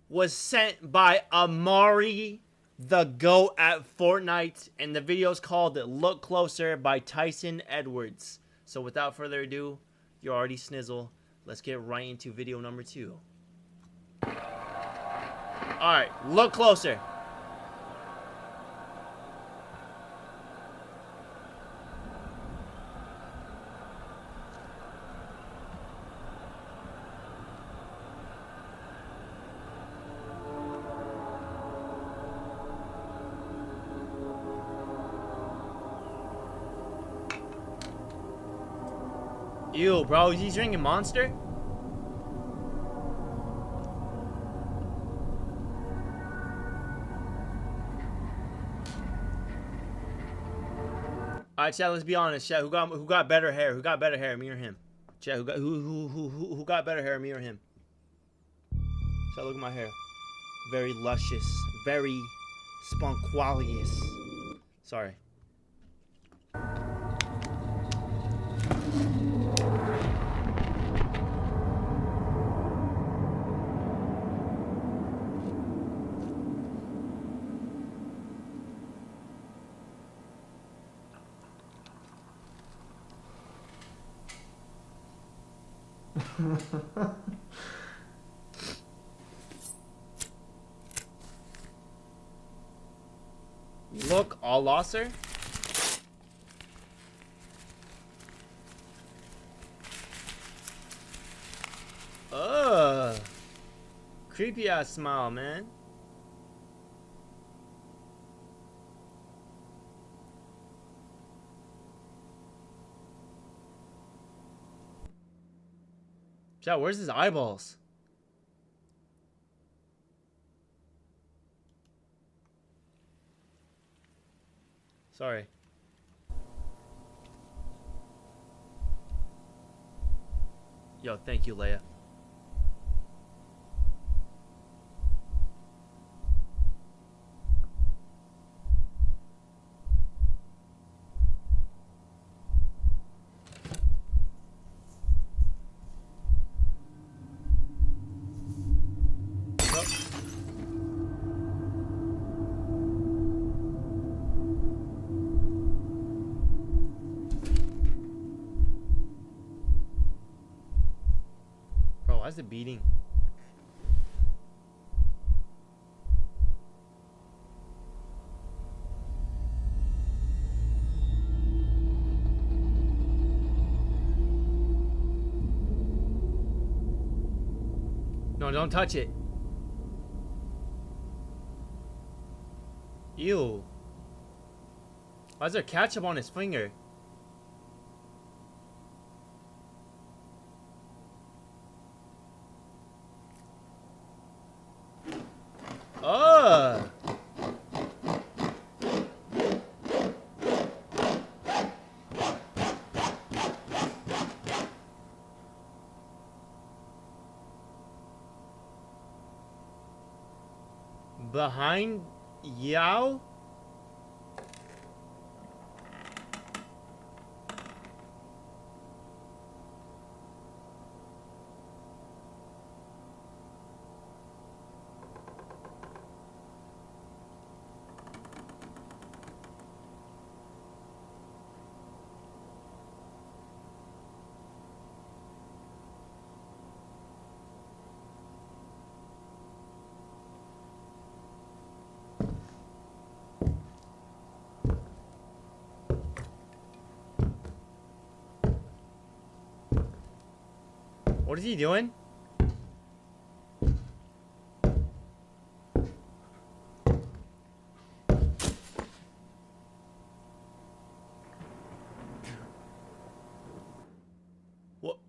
was sent by Amari, the GOAT at Fortnite. And the video is called Look Closer by Tyson Edwards. So without further ado, you already snizzle. Let's get right into video number 2. Alright, look closer. Ew, bro, is he drinking Monster? Alright, chat, let's be honest, chat. Who got better hair? Who got better hair, me or him? Chat, who got better hair, me or him? Chat, look at my hair. Very luscious, very sponqualious. Sorry. Look, all losser. Ugh. Creepy ass smile, man. Chat, where's his eyeballs? Sorry. Yo, thank you, Leia. Why is it beating? No, don't touch it. Ew. Why is there ketchup on his finger? Oh. Behind Yao? What is he doing? What?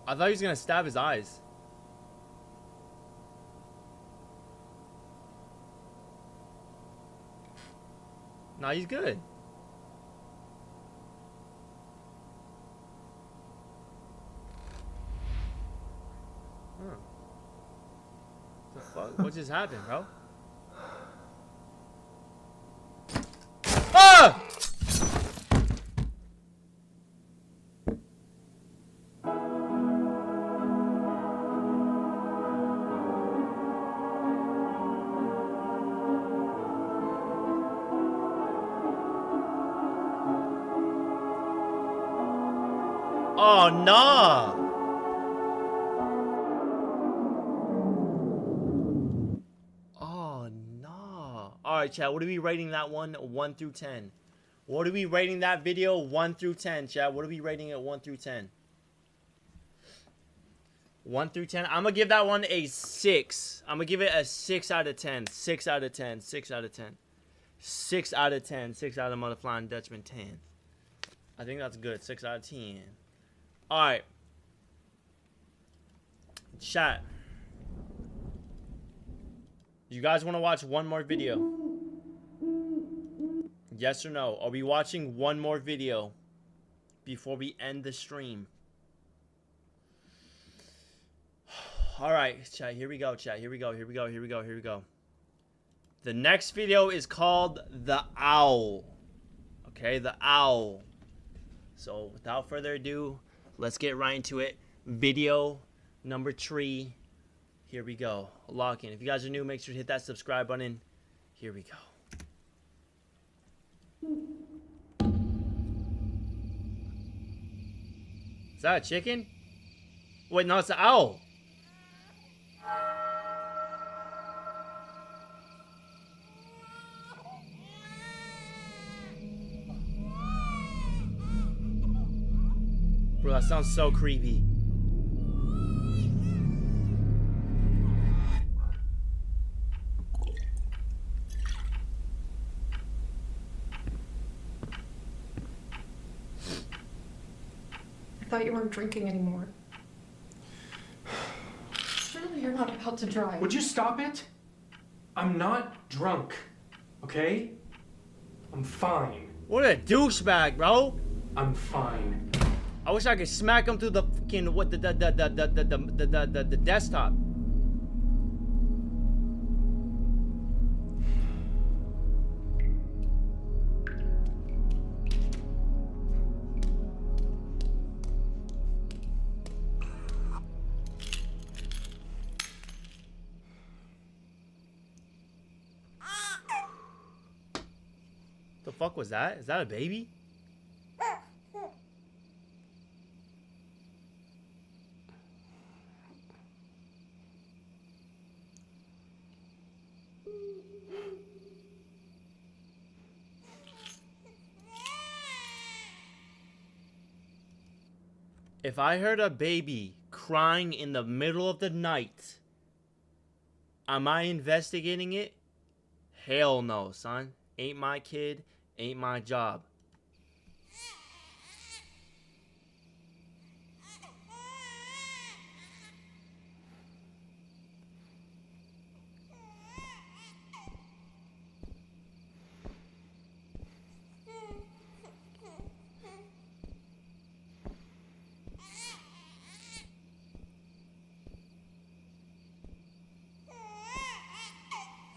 I thought he was gonna stab his eyes. Nah, he's good. The fuck? What just happened, bro? Ah! Oh, nah. Alright, chat, what are we rating that one 1 through 10? What are we rating that video 1 through 10, chat? What are we rating it 1 through 10? 1 through 10? I'm gonna give that one a 6. I'm gonna give it a 6 out of 10. 6 out of 10. 6 out of 10. 6 out of 10. 6 out of Motherflying Dutchman 10. I think that's good. 6 out of 10. Alright. Chat. You guys want to watch one more video? Yes or no? Are we watching one more video before we end the stream? Alright, chat. Here we go, chat. Here we go. Here we go. Here we go. Here we go. The next video is called The Owl. Okay, The Owl. So, without further ado, let's get right into it. Video number 3. Here we go. Lock in. If you guys are new, make sure to hit that subscribe button. Here we go. Is that a chicken? Wait, no, it's an owl. Bro, that sounds so creepy. I thought you weren't drinking anymore. Surely you're not about to drive. Would you stop it? I'm not drunk, okay? I'm fine. What a douchebag, bro. I'm fine. I wish I could smack him through the fucking the desktop. The fuck was that? Is that a baby? If I heard a baby crying in the middle of the night, am I investigating it? Hell no, son. Ain't my kid, ain't my job.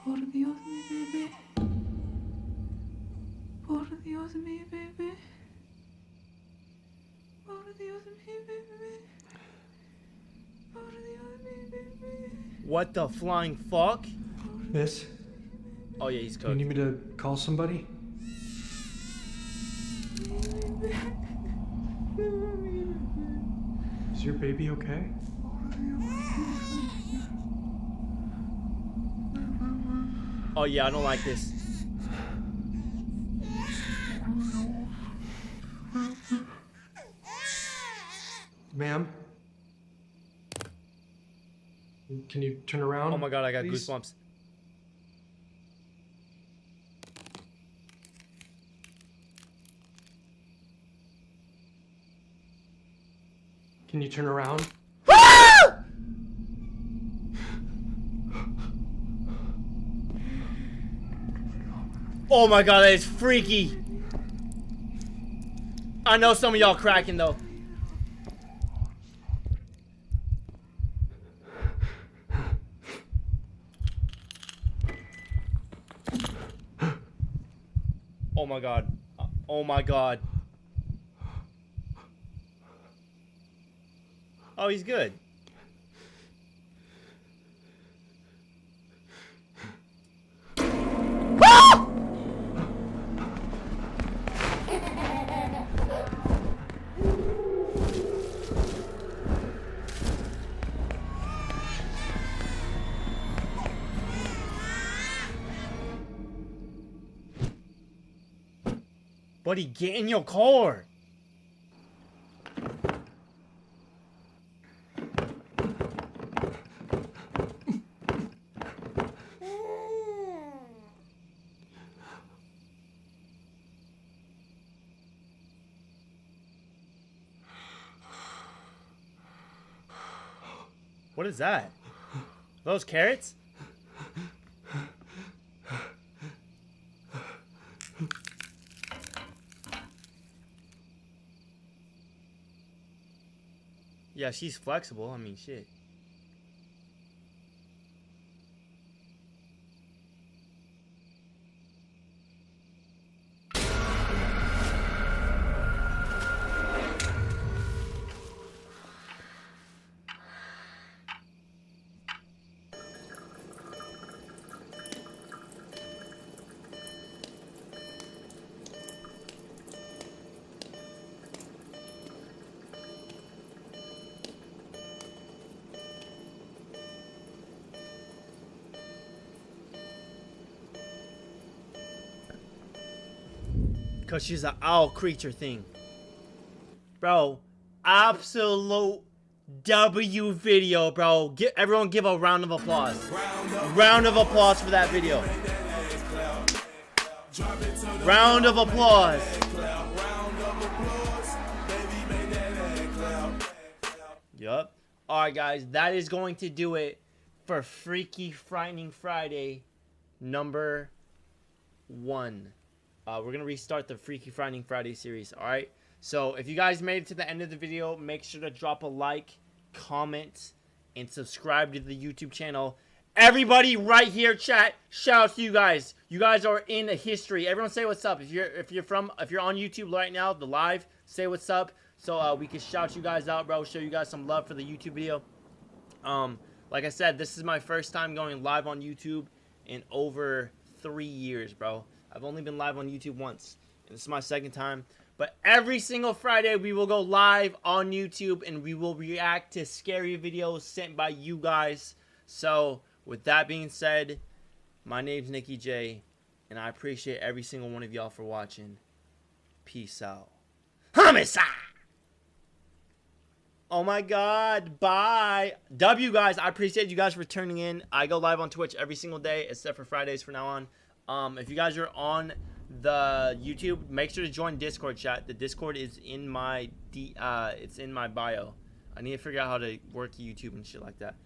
Por Dios, mi bebé. Por Dios, mi bebé. Por Dios, mi bebé. Por Dios, mi bebé. What the flying fuck? Miss? Oh yeah, he's Do you cooked. need me to call somebody? Is your baby okay? Oh yeah, I don't like this. Ma'am? Can you turn around? Oh my god, I got please? goosebumps. Can you turn around? Oh my god, that is freaky. I know some of y'all cracking though. Oh my god. Oh my god. Oh, he's good. Buddy, get in your car. What is that? Those carrots? Yeah, she's flexible. I mean, shit. Because she's an owl creature thing. Bro, absolute W video, bro. Everyone give a round of applause. Round of applause for that video. Round of applause. Yup. Alright, guys. That is going to do it for Freaky Frightening Friday number 1. we're gonna restart the Freaky Friday series. All right. So if you guys made it to the end of the video, make sure to drop a like, comment, and subscribe to the YouTube channel. Everybody right here, chat, shout out to you guys. You guys are in history. Everyone say what's up. If you're on YouTube right now, the live, say what's up. So we can shout you guys out, bro. Show you guys some love for the YouTube video. Like I said, this is my first time going live on YouTube in over 3 years, bro. I've only been live on YouTube once, and this is my second time. But every single Friday, we will go live on YouTube, and we will react to scary videos sent by you guys. So, with that being said, my name's Nicky J, and I appreciate every single one of y'all for watching. Peace out. Homicide! Oh my god, bye. W, guys, I appreciate you guys for tuning in. I go live on Twitch every single day, except for Fridays from now on. If you guys are on the YouTube, make sure to join Discord, chat. The Discord is in my it's in my bio. I need to figure out how to work YouTube and shit like that.